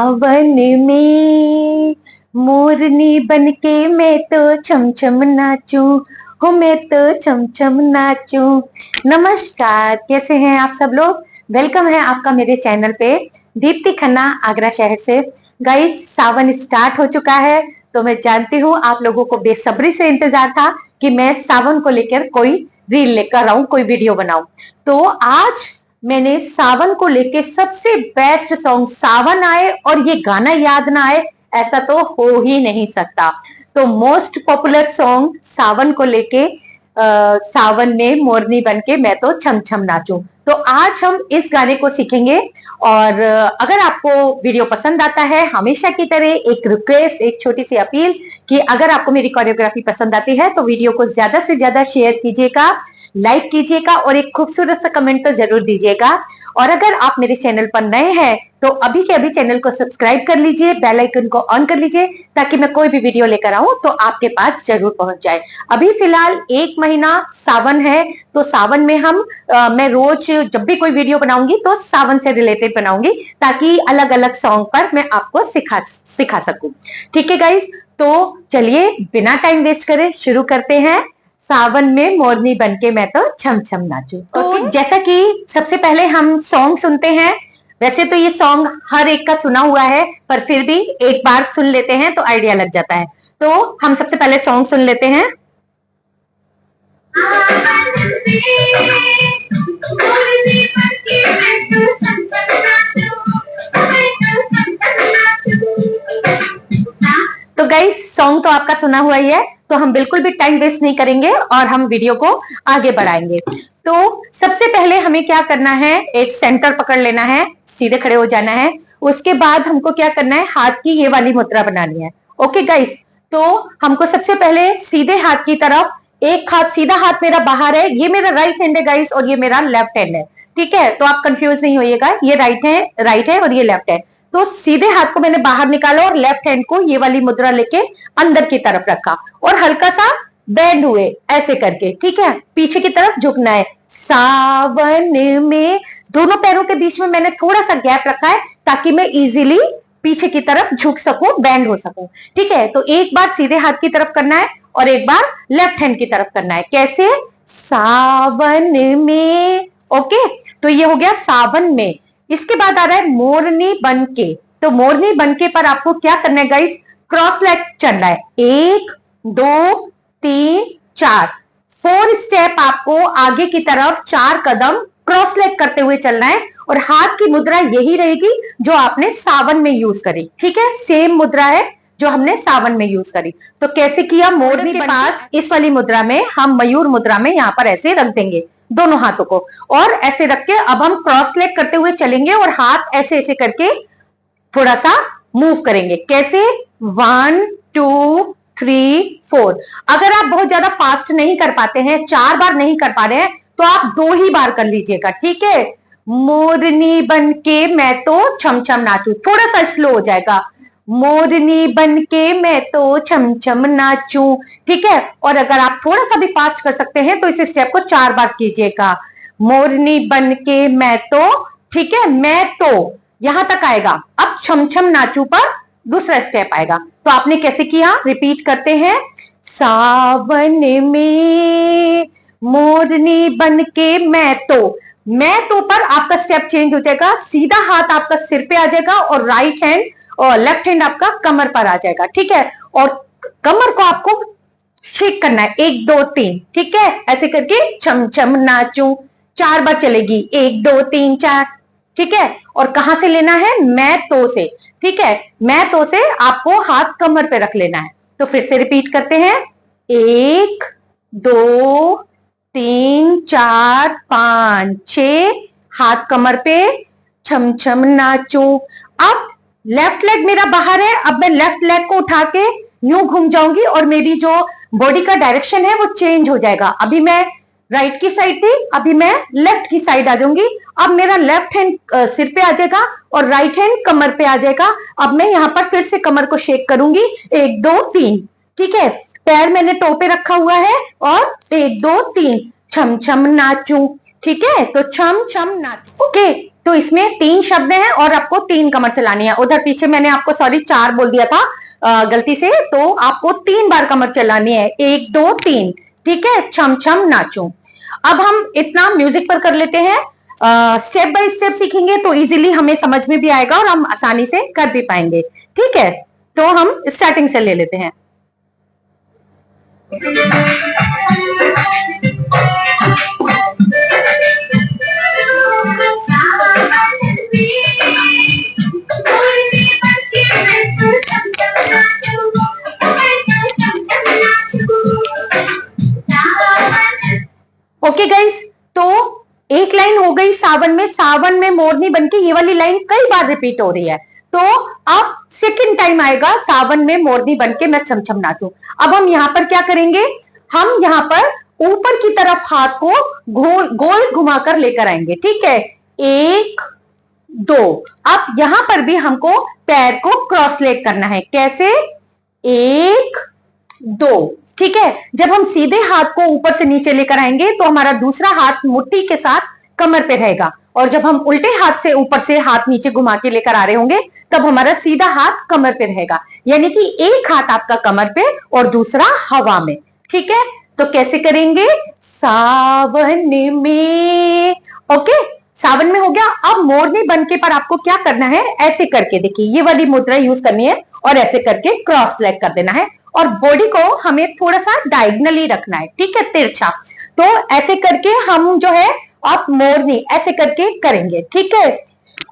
सावन में मोरनी बनके मैं तो छम छम नाचूं, हो मैं तो छम छम नाचूं। नमस्कार, कैसे हैं आप सब लोग। वेलकम है आपका मेरे चैनल पे। दीप्ति खन्ना, आगरा शहर से। गाइस, सावन स्टार्ट हो चुका है, तो मैं जानती हूँ आप लोगों को बेसब्री से इंतजार था कि मैं सावन को लेकर कोई रील लेकर आऊं, कोई वीडियो बनाऊं। तो आज मैंने सावन को लेके सबसे बेस्ट सॉन्ग, सावन आए और ये गाना याद ना आए ऐसा तो हो ही नहीं सकता। तो मोस्ट पॉपुलर सॉन्ग सावन को लेके, सावन में मोरनी बनके मैं तो छम छम नाचूं। तो आज हम इस गाने को सीखेंगे। और अगर आपको वीडियो पसंद आता है, हमेशा की तरह एक रिक्वेस्ट, एक छोटी सी अपील कि अगर आपको मेरी कोरियोग्राफी पसंद आती है तो वीडियो को ज्यादा से ज्यादा शेयर कीजिएगा, लाइक कीजिएगा और एक खूबसूरत सा कमेंट तो जरूर दीजिएगा। और अगर आप मेरे चैनल पर नए हैं तो अभी के अभी चैनल को सब्सक्राइब कर लीजिए, बेल आइकन को ऑन कर लीजिए, ताकि मैं कोई भी वीडियो लेकर आऊं तो आपके पास जरूर पहुंच जाए। अभी फिलहाल 1 महीना सावन है, तो सावन में मैं रोज जब भी कोई वीडियो बनाऊंगी तो सावन से रिलेटेड बनाऊंगी, ताकि अलग अलग सॉन्ग पर मैं आपको सिखा सकूं। ठीक है गाइस, तो चलिए बिना टाइम वेस्ट करे शुरू करते हैं। सावन में मोरनी बनके मैं तो छम छम नाचूं। तो जैसा कि सबसे पहले हम सॉन्ग सुनते हैं। वैसे तो ये सॉन्ग हर एक का सुना हुआ है, पर फिर भी एक बार सुन लेते हैं तो आइडिया लग जाता है। तो हम सबसे पहले सॉन्ग सुन लेते हैं। तो गाइस, सॉन्ग तो आपका सुना हुआ ही है, तो हम बिल्कुल भी टाइम वेस्ट नहीं करेंगे और हम वीडियो को आगे बढ़ाएंगे। तो सबसे पहले हमें क्या करना है, एक सेंटर पकड़ लेना है, सीधे खड़े हो जाना है। उसके बाद हमको क्या करना है, हाथ की ये वाली मुद्रा बनानी है। ओके गाइस, तो हमको सबसे पहले सीधे हाथ की तरफ, एक हाथ, सीधा हाथ मेरा बाहर है, ये मेरा राइट हैंड है गाइस और ये मेरा लेफ्ट हैंड है। ठीक है, तो आप कंफ्यूज नहीं होइएगा, ये राइट है और ये लेफ्ट है। तो सीधे हाथ को मैंने बाहर निकाला और लेफ्ट हैंड को ये वाली मुद्रा लेके अंदर की तरफ रखा और हल्का सा बेंड हुए ऐसे करके। ठीक है, पीछे की तरफ झुकना है। सावन में दोनों पैरों के बीच में मैंने थोड़ा सा गैप रखा है, ताकि मैं इजीली पीछे की तरफ झुक सकूं, बेंड हो सकूं। ठीक है, तो एक बार सीधे हाथ की तरफ करना है और एक बार लेफ्ट हैंड की तरफ करना है। कैसे? सावन में। ओके, तो ये हो गया सावन में। इसके बाद आ रहा है मोरनी बनके। तो मोरनी बनके पर आपको क्या करना है गाइस, क्रॉस लेग चलना है। 1 2 3 4, 4 स्टेप आपको आगे की तरफ 4 कदम क्रॉस लेग करते हुए चलना है। और हाथ की मुद्रा यही रहेगी जो आपने सावन में यूज करी। ठीक है, सेम मुद्रा है जो हमने सावन में यूज करी। तो कैसे किया, मोरनी के पास इस वाली मुद्रा में हम मयूर मुद्रा में यहां पर ऐसे रख देंगे दोनों हाथों को, और ऐसे रख के अब हम क्रॉस लेग करते हुए चलेंगे और हाथ ऐसे ऐसे करके थोड़ा सा मूव करेंगे। कैसे? 1 2 3 4। अगर आप बहुत ज्यादा फास्ट नहीं कर पाते हैं, 4 बार नहीं कर पा रहे हैं, तो आप 2 ही बार कर लीजिएगा। ठीक है, मोरनी बनके मैं तो छम छम नाचूं, थोड़ा सा स्लो हो जाएगा। मोरनी बनके मैं तो छम छम नाचूं। ठीक है, और अगर आप थोड़ा सा भी फास्ट कर सकते हैं तो इस स्टेप को 4 बार कीजिएगा। मोरनी बनके मैं तो, ठीक है, मैं तो यहां तक आएगा। अब छम छम नाचू पर दूसरा स्टेप आएगा। तो आपने कैसे किया, रिपीट करते हैं। सावन में मोरनी बनके मैं तो पर आपका स्टेप चेंज हो जाएगा। सीधा हाथ आपका सिर पे आ जाएगा और राइट हैंड और लेफ्ट हैंड आपका कमर पर आ जाएगा। ठीक है, और कमर को आपको शेक करना है, 1 2 3। ठीक है, ऐसे करके छम छम नाचूं 4 बार चलेगी, 1 2 3 4। ठीक है, और कहां से लेना है, मैं तो से। ठीक है, मैं तो से आपको हाथ कमर पे रख लेना है। तो फिर से रिपीट करते हैं। 1 2 3 4 5 6, हाथ कमर पे, छम छम नाचो। अब लेफ्ट लेग मेरा बाहर है, अब मैं लेफ्ट लेग को उठा के यूं घूम जाऊंगी और मेरी जो बॉडी का डायरेक्शन है वो चेंज हो जाएगा। अभी मैं राइट की साइड थी, अभी मैं लेफ्ट की साइड आ जाऊंगी। अब मेरा लेफ्ट हैंड सिर पे आ जाएगा और राइट हैंड कमर पे आ जाएगा। अब मैं यहाँ पर फिर से कमर को शेक करूंगी, 1 2 3। ठीक है, पैर मैंने टो पे रखा हुआ है और 1 2 3 छम छम नाचूं। ठीक है, तो छम छम नाच। ओके, तो इसमें 3 शब्द हैं और आपको 3 कमर चलानी है। उधर पीछे मैंने आपको सॉरी 4 बोल दिया था गलती से, तो आपको 3 बार कमर चलानी है, 1 2 3। ठीक है, छम छम नाचूं। अब हम इतना म्यूजिक पर कर लेते हैं, स्टेप बाय स्टेप सीखेंगे तो इजीली हमें समझ में भी आएगा और हम आसानी से कर भी पाएंगे। ठीक है, तो हम स्टार्टिंग से ले लेते हैं। ओके गाइस, तो एक लाइन हो गई सावन में, सावन में मोरनी बनके, ये वाली लाइन कई बार रिपीट हो रही है। तो अब सेकंड टाइम आएगा सावन में मोरनी बनके मैं छम छम नाचूं। अब हम यहां पर क्या करेंगे, हम यहां पर ऊपर की तरफ हाथ को गोल घुमाकर लेकर आएंगे। ठीक है, 1 2। अब यहां पर भी हमको पैर को क्रॉस लेग करना है। कैसे, 1 2। ठीक है, जब हम सीधे हाथ को ऊपर से नीचे लेकर आएंगे तो हमारा दूसरा हाथ मुट्ठी के साथ कमर पे रहेगा, और जब हम उल्टे हाथ से ऊपर से हाथ नीचे घुमा के लेकर आ रहे होंगे तब हमारा सीधा हाथ कमर पे रहेगा, यानी कि एक हाथ आपका कमर पे और दूसरा हवा में। ठीक है, तो कैसे करेंगे, सावन में। ओके, सावन में हो गया। अब मोरनी बनके पर आपको क्या करना है, ऐसे करके देखिए, ये वाली मुद्रा यूज करनी है और ऐसे करके क्रॉस लेग कर देना है, और बॉडी को हमें थोड़ा सा डायगनली रखना है। ठीक है, तिरछा। तो ऐसे करके हम जो है अब मोरनी ऐसे करके करेंगे। ठीक है,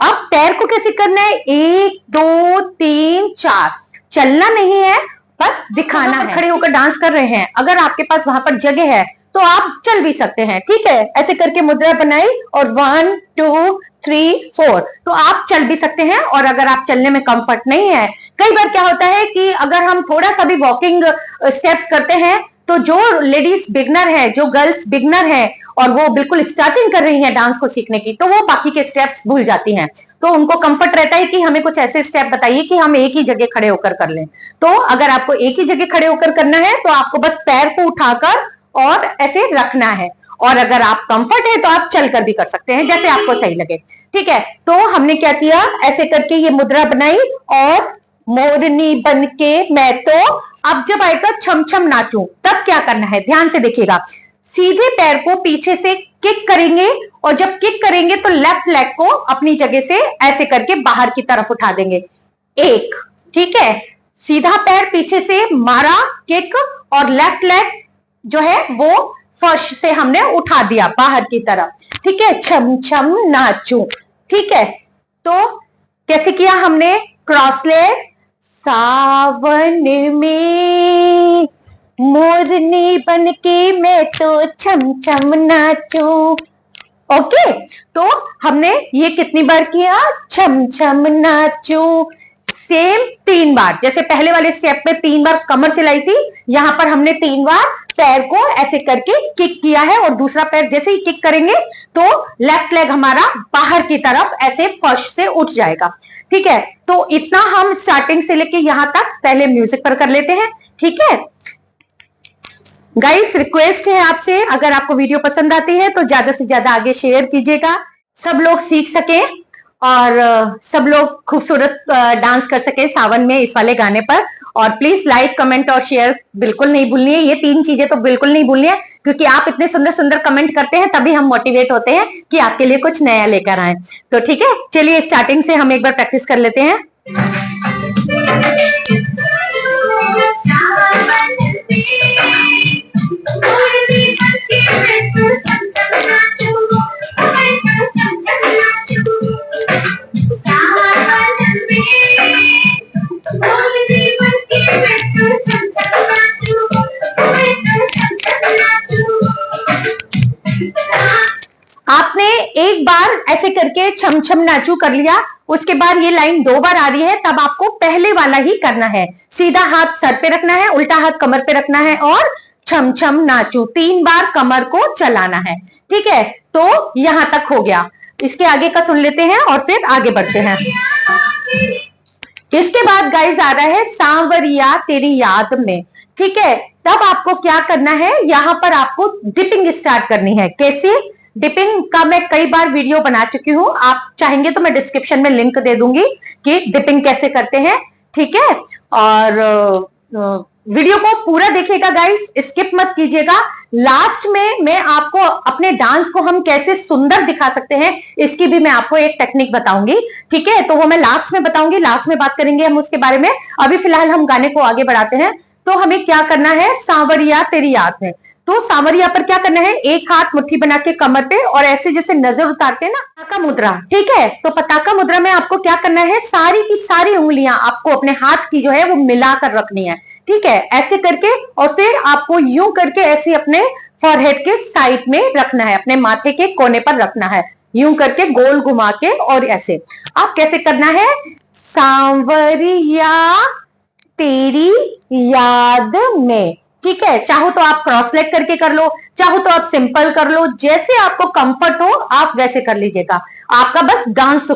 अब पैर को कैसे करना है, 1 2 3 4। चलना नहीं है, बस दिखाना है। खड़े होकर डांस कर रहे हैं, अगर आपके पास वहां पर जगह है तो आप चल भी सकते हैं। ठीक है, ऐसे करके मुद्रा बनाई और 1 2 3 4, तो आप चल भी सकते हैं। और अगर आप चलने में कंफर्ट नहीं है, कई बार क्या होता है कि अगर हम थोड़ा सा भी वॉकिंग स्टेप्स करते हैं तो जो लेडीज बिगनर है, जो गर्ल्स बिगनर है और वो बिल्कुल स्टार्टिंग कर रही हैं डांस को सीखने की, तो वो बाकी के स्टेप्स भूल जाती हैं। तो उनको कंफर्ट रहता है कि हमें कुछ ऐसे स्टेप बताइए कि हम एक ही जगह खड़े होकर कर लें। तो अगर आपको एक ही जगह खड़े होकर करना है तो आपको बस पैर को उठाकर और ऐसे रखना है, और अगर आप कंफर्ट है तो आप चलकर भी कर सकते हैं, जैसे आपको सही लगे। ठीक है, तो हमने क्या किया, ऐसे करके ये मुद्रा बनाई और मोरनी बनके मैं तो। अब जब आएगा छम छम नाचूं तब क्या करना है, ध्यान से देखिएगा। सीधे पैर को पीछे से किक करेंगे, और जब किक करेंगे तो लेफ्ट लेग को अपनी जगह से ऐसे करके बाहर की तरफ उठा देंगे। 1। ठीक है, सीधा पैर पीछे से मारा किक, और लेफ्ट लेग जो है वो फर्श से हमने उठा दिया बाहर की तरफ। ठीक है, छम छम नाचूं। ठीक है, तो कैसे किया हमने, क्रॉस लेग, सावन में मोरनी बनके मैं तो छम छम नाचूं। ओके, तो हमने ये कितनी बार किया, छम छम नाचूं। सेम 3 बार, जैसे पहले वाले स्टेप में 3 बार कमर चलाई थी, यहां पर हमने 3 बार पैर को ऐसे करके किक किया है, और दूसरा पैर जैसे ही किक करेंगे तो लेफ्ट लेग हमारा बाहर की तरफ ऐसे फर्श से उठ जाएगा। ठीक है, तो इतना हम स्टार्टिंग से लेके यहां तक पहले म्यूजिक पर कर लेते हैं। ठीक है गाइस, रिक्वेस्ट है आपसे, अगर आपको वीडियो पसंद आती है तो ज्यादा से ज्यादा आगे शेयर कीजिएगा, सब लोग सीख सके और सब लोग खूबसूरत डांस कर सके सावन में इस वाले गाने पर। और प्लीज लाइक कमेंट और शेयर बिल्कुल नहीं भूलनी है, ये 3 चीजें तो बिल्कुल नहीं भूलनी है, क्योंकि आप इतने सुंदर सुंदर कमेंट करते हैं तभी हम मोटिवेट होते हैं कि आपके लिए कुछ नया लेकर आए। तो ठीक है, चलिए स्टार्टिंग से हम एक बार प्रैक्टिस कर लेते हैं। आपने एक बार ऐसे करके छम छम नाचू कर लिया, उसके बाद ये लाइन 2 बार आ रही है, तब आपको पहले वाला ही करना है। सीधा हाथ सर पे रखना है, उल्टा हाथ कमर पे रखना है और छम छम नाचू 3 बार कमर को चलाना है। ठीक है, तो यहां तक हो गया। इसके आगे का सुन लेते हैं और फिर आगे बढ़ते हैं। इसके बाद गाइस आ रहा है सांवरिया तेरी याद में। ठीक है, तब आपको क्या करना है, यहां पर आपको डिपिंग स्टार्ट करनी है। कैसे, डिपिंग का मैं कई बार वीडियो बना चुकी हूँ, आप चाहेंगे तो मैं डिस्क्रिप्शन में लिंक दे दूंगी कि डिपिंग कैसे करते हैं, ठीक है। और वीडियो को पूरा देखिएगा गाइस, स्किप मत कीजिएगा। लास्ट में मैं आपको अपने डांस को हम कैसे सुंदर दिखा सकते हैं इसकी भी मैं आपको एक टेक्निक बताऊंगी, ठीक है। तो वो मैं लास्ट में बताऊंगी, लास्ट में बात करेंगे हम उसके बारे में। अभी फिलहाल हम गाने को आगे बढ़ाते हैं। तो हमें क्या करना है, सांवरिया तेरी याद में। तो सांवरिया पर क्या करना है, एक हाथ मुट्ठी बना के कमर पे और ऐसे जैसे नजर उतारते हैं ना, पताका मुद्रा, ठीक है। तो पताका मुद्रा में आपको क्या करना है, सारी की सारी उंगलियां आपको अपने हाथ की जो है वो मिलाकर रखनी है, ठीक है, ऐसे करके। और फिर आपको यूं करके ऐसे अपने फॉरहेड के साइड में रखना है, अपने माथे के कोने पर रखना है, यूं करके गोल घुमा के। और ऐसे आप कैसे करना है, सांवरिया तेरी याद में, ठीक है। चाहो तो आप क्रॉस लेग करके कर लो, चाहो तो आप सिंपल कर लो, जैसे आपको कंफर्ट हो आप वैसे कर लीजिएगा। आपका बस डांस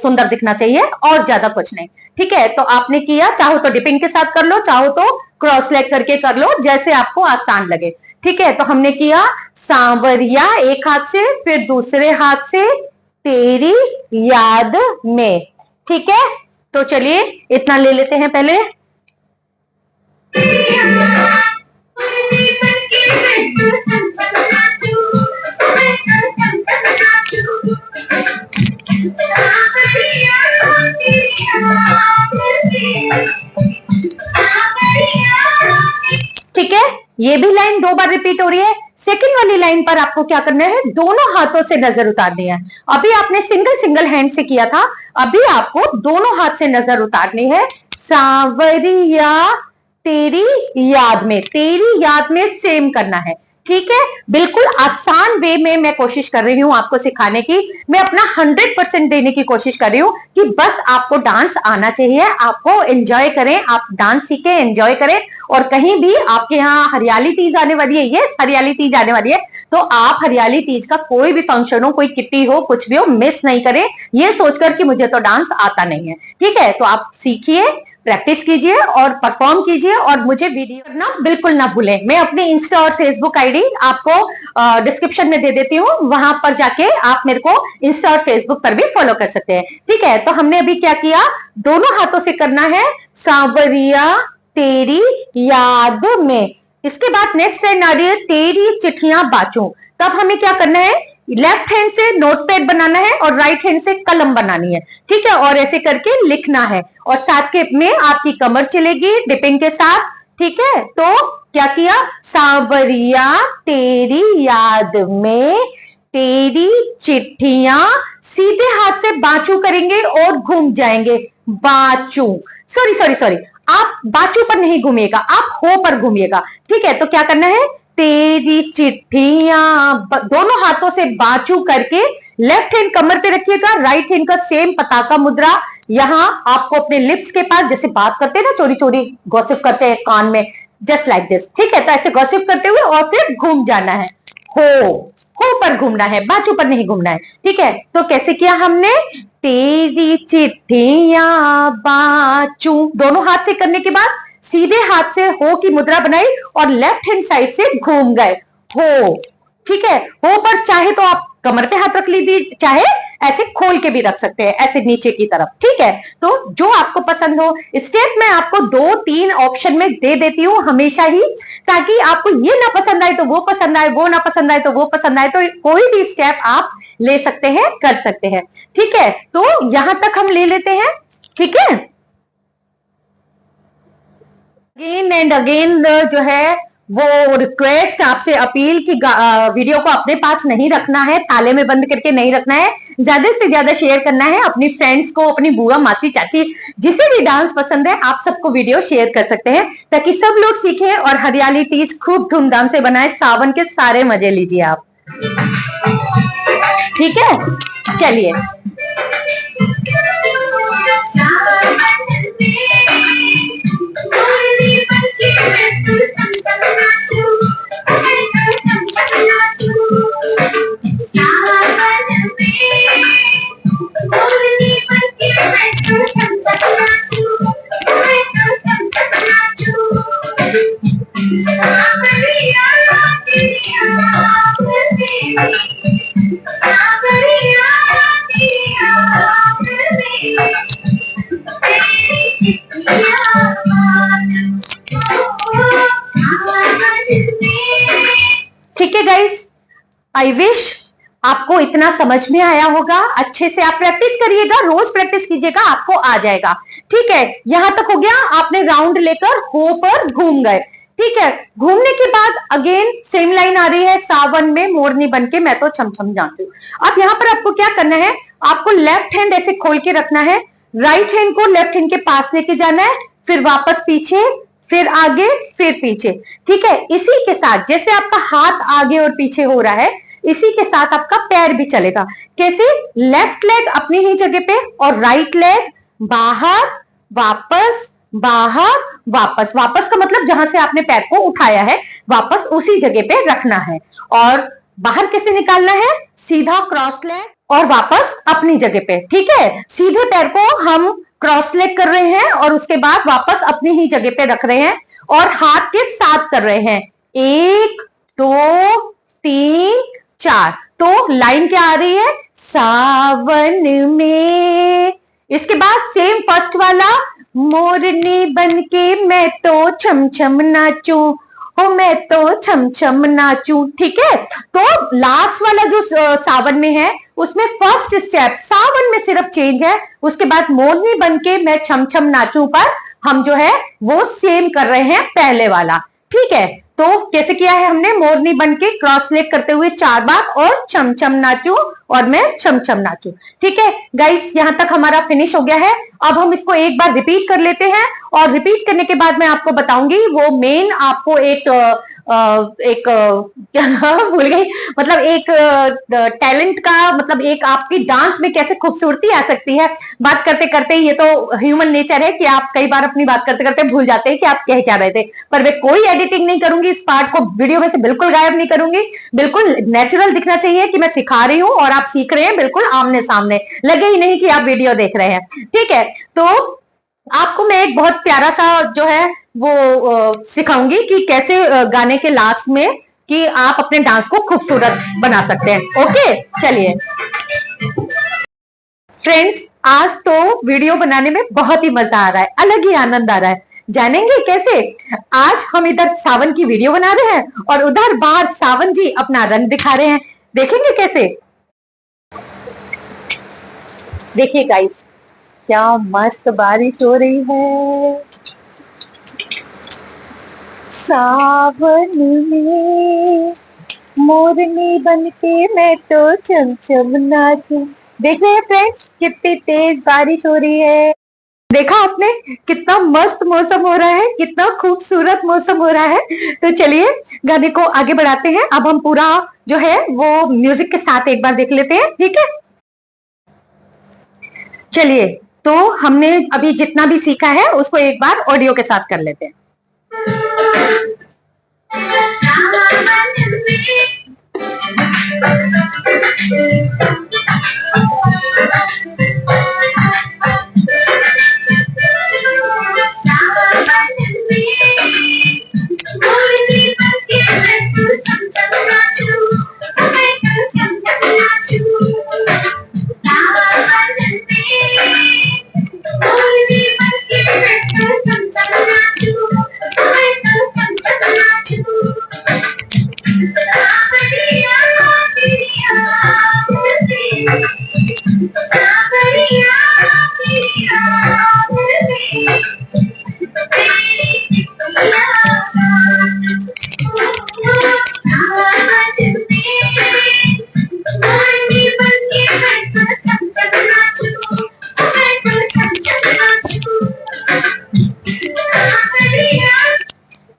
सुंदर दिखना चाहिए और ज्यादा कुछ नहीं, ठीक है। तो आपने किया, चाहो तो डिपिंग के साथ कर लो, चाहो तो क्रॉस लेग करके कर लो, जैसे आपको आसान लगे, ठीक है। तो हमने किया सांवरिया एक हाथ से, फिर दूसरे हाथ से तेरी याद में, ठीक है। तो चलिए इतना ले लेते हैं पहले। ठीक है, ये भी लाइन 2 बार रिपीट हो रही है। सेकंड वाली लाइन पर आपको क्या करना है, दोनों हाथों से नजर उतारनी है। अभी आपने सिंगल सिंगल हैंड से किया था, अभी आपको दोनों हाथ से नजर उतारनी है। सांवरिया तेरी याद में, तेरी याद में सेम करना है, ठीक है। बिल्कुल आसान वे में मैं कोशिश कर रही हूं आपको सिखाने की, मैं अपना 100% देने की कोशिश कर रही हूं कि बस आपको डांस आना चाहिए, आपको एंजॉय करें, आप डांस सीखें, एंजॉय करें। और कहीं भी आपके यहाँ हरियाली तीज आने वाली है, यस हरियाली तीज आने वाली है, तो आप हरियाली तीज का कोई भी फंक्शन हो, कोई किट्टी हो, कुछ भी हो, मिस नहीं करें ये सोचकर कि मुझे तो डांस आता नहीं है, ठीक है। तो आप सीखिए, प्रैक्टिस कीजिए और परफॉर्म कीजिए और मुझे वीडियो करना बिल्कुल ना भूलें। मैं अपनी इंस्टा और फेसबुक आईडी आपको डिस्क्रिप्शन में दे देती हूँ, वहां पर जाके आप मेरे को इंस्टा और फेसबुक पर भी फॉलो कर सकते हैं, ठीक है। तो हमने अभी क्या किया, दोनों हाथों से करना है सांवरिया तेरी याद में। इसके बाद नेक्स्ट लाइन आ रही है, तेरी चिट्ठियां बाचूं। तब हमें क्या करना है, लेफ्ट हैंड से नोटपैड बनाना है और राइट हैंड से कलम बनानी है, ठीक है। और ऐसे करके लिखना है और साथ के में आपकी कमर चलेगी डिपिंग के साथ, ठीक है। तो क्या किया, सांवरिया तेरी याद में तेरी चिट्ठियां, सीधे हाथ से बाचू करेंगे और घूम जाएंगे, बाचू, सॉरी सॉरी सॉरी, आप बाचू पर नहीं घूमिएगा, आप हो पर घूमिएगा, ठीक है। तो क्या करना है, तेरी चिट्ठियां, दोनों हाथों से बाचू करके लेफ्ट हैंड कमर पे रखिएगा, राइट हैंड का सेम पताका मुद्रा यहां आपको अपने लिप्स के पास, जैसे बात करते हैं ना, चोरी चोरी गॉसिप करते हैं कान में, जस्ट लाइक दिस, ठीक है। तो ऐसे गॉसिप करते हुए और फिर घूम जाना है, हो पर घूमना है, बाजू पर नहीं घूमना है, ठीक है। तो कैसे किया हमने, तेरी चिट्ठियां बाचू, दोनों हाथ से करने के बाद सीधे हाथ से हो की मुद्रा बनाई और लेफ्ट हैंड साइड से घूम गए, हो, ठीक है। हो पर चाहे तो आप कमर पे हाथ रख लीजिए, चाहे ऐसे खोल के भी रख सकते हैं, ऐसे नीचे की तरफ, ठीक है। तो जो आपको पसंद हो स्टेप मैं आपको 2-3 ऑप्शन में दे देती हूं हमेशा ही, ताकि आपको ये ना पसंद आए तो वो पसंद आए, वो ना पसंद आए तो वो पसंद आए, तो कोई भी स्टेप आप ले सकते हैं, कर सकते हैं, ठीक है। तो यहां तक हम ले लेते हैं, ठीक है। अगेन एंड अगेन जो है वो रिक्वेस्ट, आपसे अपील की वीडियो को अपने पास नहीं रखना है, ताले में बंद करके नहीं रखना है, ज्यादा से ज्यादा शेयर करना है अपनी फ्रेंड्स को, अपनी बुआ, मासी, चाची, जिसे भी डांस पसंद है आप सबको वीडियो शेयर कर सकते हैं, ताकि सब लोग सीखें और हरियाली तीज खूब धूमधाम से बनाए, सावन के सारे मजे लीजिए आप, ठीक है। चलिए आई विश आपको इतना समझ में आया होगा। अच्छे से आप प्रैक्टिस करिएगा, रोज प्रैक्टिस कीजिएगा, आपको आ जाएगा। ठीक है, यहां तक हो गया। आपने राउंड लेकर हो पर घूम गए। ठीक है, घूमने के बाद अगेन सेम लाइन आ रही है, सावन में मोरनी बनके मैं तो छम छम जाती हूँ। अब यहाँ पर आपको क्या करना है, आपको लेफ्ट हैंड ऐसे खोल के रखना है, राइट हैंड को लेफ्ट हैंड के पास लेके जाना है, फिर वापस पीछे, फिर आगे, फिर पीछे। ठीक है, इसी के साथ जैसे आपका हाथ आगे और पीछे हो रहा है, इसी के साथ आपका पैर भी चलेगा। कैसे, लेफ्ट लेग अपनी ही जगह पे और राइट लेग बाहर, वापस, बाहर, वापस। वापस का मतलब जहां से आपने पैर को उठाया है वापस उसी जगह पे रखना है। और बाहर कैसे निकालना है, सीधा क्रॉस लेग और वापस अपनी जगह पे। ठीक है, सीधे पैर को हम क्रॉस लेग कर रहे हैं और उसके बाद वापस अपनी ही जगह पे रख रहे हैं और हाथ के साथ कर रहे हैं। 1 2 3 4। तो लाइन क्या आ रही है, सावन में। इसके बाद सेम फर्स्ट वाला, मोरनी बनके मैं तो छम छम नाचूं, हो मैं तो छम छम नाचूं। ठीक है, तो लास्ट वाला जो सावन में है उसमें फर्स्ट स्टेप सावन में सिर्फ चेंज है, उसके बाद मोरनी बनके मैं छम छम नाचूं पर हम जो है वो सेम कर रहे हैं पहले वाला। ठीक है, तो कैसे किया है हमने, मोरनी बनके क्रॉस लेग करते हुए 4 बार और छम छम नाचूं और मैं छम छम नाचूं। ठीक है गाइस, यहां तक हमारा फिनिश हो गया है। अब हम इसको एक बार रिपीट कर लेते हैं और रिपीट करने के बाद मैं आपको बताऊंगी वो मेन आपको एक क्या भूल गई, मतलब एक टैलेंट का, मतलब एक आपकी डांस में कैसे खूबसूरती आ सकती है। बात करते करते, ये तो ह्यूमन नेचर है कि आप कई बार अपनी बात करते करते भूल जाते हैं कि आप कह क्या रहे थे। पर मैं कोई एडिटिंग नहीं करूंगी, इस पार्ट को वीडियो में से बिल्कुल गायब नहीं करूंगी। बिल्कुल नेचुरल दिखना चाहिए कि मैं सिखा रही हूँ और आप सीख रहे हैं, बिल्कुल आमने सामने, लगे ही नहीं कि आप वीडियो देख रहे हैं। ठीक है, तो आपको मैं एक बहुत प्यारा सा जो है वो सिखाऊंगी कि कैसे गाने के लास्ट में कि आप अपने डांस को खूबसूरत बना सकते हैं। ओके, चलिए फ्रेंड्स, आज तो वीडियो बनाने में बहुत ही मजा आ रहा है, अलग ही आनंद आ रहा है। जानेंगे कैसे? आज हम इधर सावन की वीडियो बना रहे हैं और उधर बाहर सावन जी अपना रंग दिखा रहे हैं। देखेंगे कैसे? देखिए गाइस, क्या मस्त बारिश हो रही है सावन में, मोरनी बनके मैं तो छम छम नाचूं। देख रहे हैं फ्रेंड्स, कितनी तेज बारिश हो रही है। देखा आपने, कितना मस्त मौसम हो रहा है, कितना खूबसूरत मौसम हो रहा है। तो चलिए गाने को आगे बढ़ाते हैं। अब हम पूरा जो है वो म्यूजिक के साथ एक बार देख लेते हैं। ठीक है, चलिए, तो हमने अभी जितना भी सीखा है उसको एक बार ऑडियो के साथ कर लेते हैं।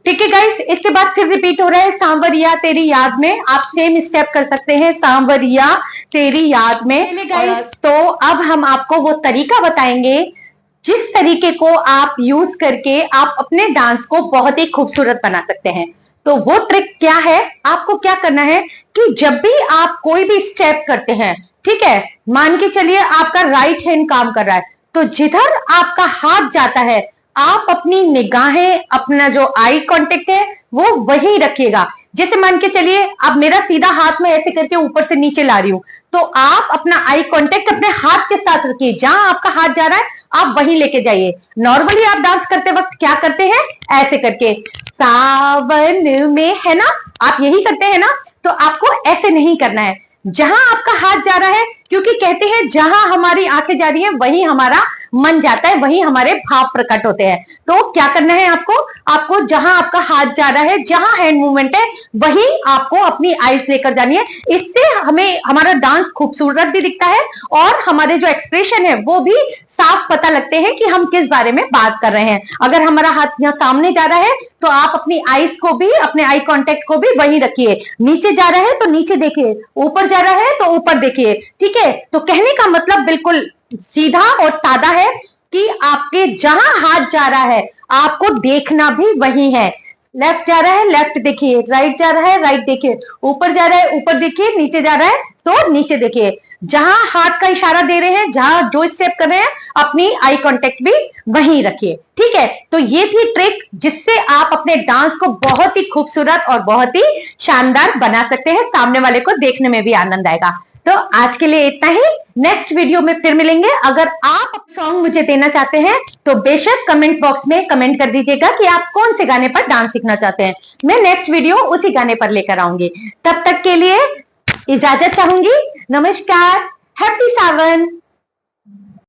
ठीक है गाइस, इसके बाद फिर रिपीट हो रहा है सांवरिया तेरी याद में। आप सेम स्टेप कर सकते हैं, सांवरिया तेरी याद में। गाइस, तो अब हम आपको वो तरीका बताएंगे जिस तरीके को आप यूज करके आप अपने डांस को बहुत ही खूबसूरत बना सकते हैं। तो वो ट्रिक क्या है, आपको क्या करना है कि जब भी आप कोई भी स्टेप करते हैं, ठीक है, मान के चलिए आपका राइट हैंड काम कर रहा है, तो जिधर आपका हाथ जाता है आप अपनी निगाहें, अपना जो आई कांटेक्ट है वो वही रखिएगा। जैसे मान के चलिए अब मेरा सीधा हाथ में ऐसे करके ऊपर से नीचे ला रही हूं, तो आप अपना आई कांटेक्ट अपने हाथ के साथ रखिए, जहां आपका हाथ जा रहा है आप वहीं लेके जाइए। नॉर्मली आप डांस करते वक्त क्या करते हैं, ऐसे करके सावन में, है ना? आप यही करते हैं ना? तो आपको ऐसे नहीं करना है, जहां आपका हाथ जा रहा है, क्योंकि कहते हैं जहां हमारी आंखें जा रही है वही हमारा मन जाता है, वही हमारे भाव प्रकट होते हैं। तो क्या करना है आपको? आपको जहां आपका हाथ जा रहा है, जहां हैंड मूवमेंट है, वही आपको अपनी आईज लेकर जानी है। इससे हमें हमारा डांस खूबसूरत भी दिखता है और हमारे जो एक्सप्रेशन है वो भी साफ पता लगते हैं कि हम किस बारे में बात कर रहे हैं। अगर हमारा हाथ यहाँ सामने जा रहा है तो आप अपनी आईज को भी, अपने आई कांटेक्ट को भी वही रखिए। नीचे जा रहा है तो नीचे देखिए, ऊपर जा रहा है तो ऊपर देखिए, ठीक है? तो कहने का मतलब बिल्कुल सीधा और सादा है कि आपके जहां हाथ जा रहा है आपको देखना भी वही है। लेफ्ट जा रहा है लेफ्ट देखिए, राइट जा रहा है राइट देखिए, ऊपर जा रहा है ऊपर देखिए, नीचे जा रहा है तो नीचे देखिए। जहां हाथ का इशारा दे रहे हैं, जहां जो स्टेप कर रहे हैं, अपनी आई कांटेक्ट भी वहीं रखिए, ठीक है? तो ये थी ट्रिक जिससे आप अपने डांस को बहुत ही खूबसूरत और बहुत ही शानदार बना सकते हैं। सामने वाले को देखने में भी आनंद आएगा। तो आज के लिए इतना ही, नेक्स्ट वीडियो में फिर मिलेंगे। अगर आप सॉन्ग मुझे देना चाहते हैं तो बेशक कमेंट बॉक्स में कमेंट कर दीजिएगा कि आप कौन से गाने पर डांस सीखना चाहते हैं। मैं नेक्स्ट वीडियो उसी गाने पर लेकर आऊंगी। तब तक के लिए इजाजत चाहूंगी। नमस्कार, हैप्पी सावन।